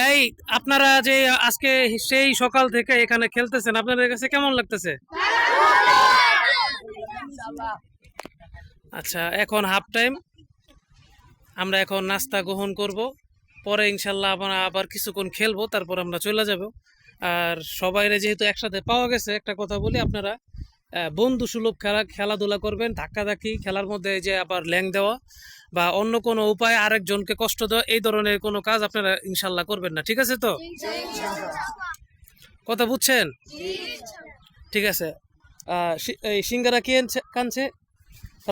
এই আপনারা যে আজকে সেই সকাল থেকে এখানে খেলতেছেন, আপনাদের কাছে কেমন লাগতেছে? আচ্ছা, এখন হাফ টাইম, আমরা এখন নাস্তা গ্রহণ করব, পরে ইনশাল্লাহ আমরা আবার কিছুক্ষণ খেলবো, তারপর আমরা চলে যাব। আর সবাইরে যেহেতু একসাথে পাওয়া গেছে, একটা কথা বলি, আপনারা বন্ধু সুলভ খেলাধুলা করবেন। ধাক্কাধাক্কি খেলার মধ্যে যে আবার ল্যাং দেওয়া বা অন্য কোনো উপায় আরেকজনকে কষ্ট দেওয়া, এই ধরনের কোনো কাজ আপনারা ইনশাল্লাহ করবেন না, ঠিক আছে তো? কথা বুঝছেন? ঠিক আছে। এই সিঙ্গারা কে কানছে?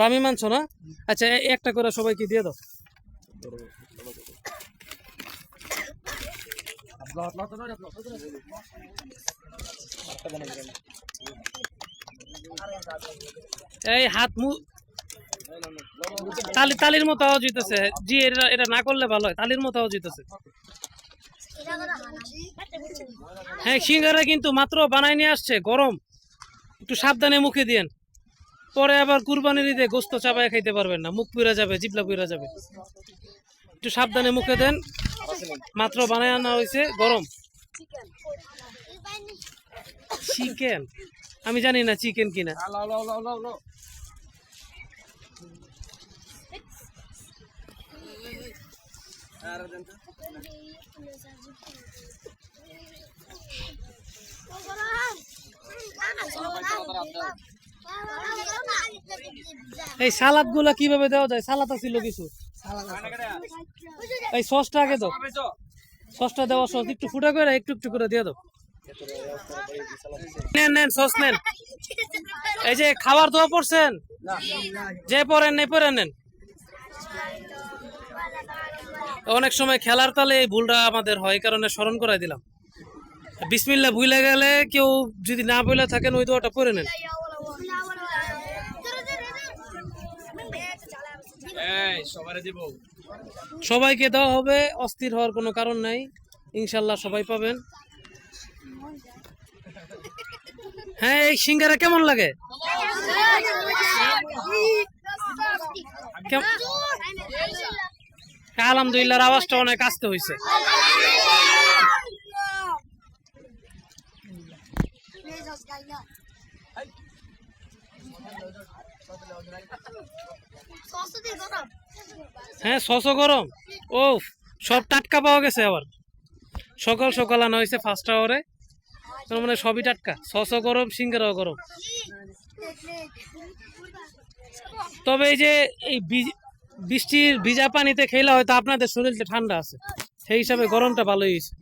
রামি মানছো না? আচ্ছা, একটা করে সবাইকে দিয়ে দাও। এই হাত তালির মতো আওয়াজ হইতেছে জি, এটা না করলে ভালো হয়, তালির মতো আওয়াজ হইতেছে। হ্যাঁ, সিঙ্গারা কিন্তু মাত্র বানাই নিয়ে আসছে, গরম, একটু সাবধানে মুখে দিয়েন, পরে আবার কুরবানির ঈদে গোস্ত চাবায় খাইতে পারবেন না, মুখ পুড়ে যাবে, জিবলা পুড়ে যাবে। একটু সাবধানে মুখে দেন, মাত্র বানায় আনা হয়েছে, গরম। চিকেন? আমি জানি না চিকেন কিনা। এই সালাদ গুলা কিভাবে দেওয়া যায়? সালাদ ছিল কিছু, এই সসটা আগে দাও, সসটা দেওয়া, সস একটু ফুটা করে একটু একটু করে দিয়ে দাও। নেন নেন, সস নেন। এই যে খাবার দোয়া পড়ছেন, যে পড়েন নেই পড়ে নেন। অনেক সময় খেলার তালে এই ভুলটা আমাদের হয়, কারণে স্মরণ করাই দিলাম। বিসমিল্লাহ ভুলে গেলে কেউ যদি না বলে থাকেন, ওই দোয়াটা পড়ে নেন। সবাইকে দেওয়া হবে, অস্থির হওয়ার কোনো কারণ নাই, ইনশাল্লাহ সবাই পাবেন। হ্যাঁ, এই সিঙ্গারা কেমন লাগে? আলহামদুলিল্লাহ, আওয়াজটা অনেক আস্তে হয়েছে। হ্যাঁ, সসও গরম। ও, সব টাটকা পাওয়া গেছে আবার, সকাল সকাল আনা হয়েছে ফার্স্ট আওয়ারে, মানে সবই টাটকা, সসও গরম, সিঙ্গারাও গরম। তবে এই যে এই বৃষ্টির ভিজা পানিতে খেলা হয়তো আপনাদের শরীরটা ঠান্ডা আছে, সেই হিসাবে গরমটা ভালোই হয়েছে।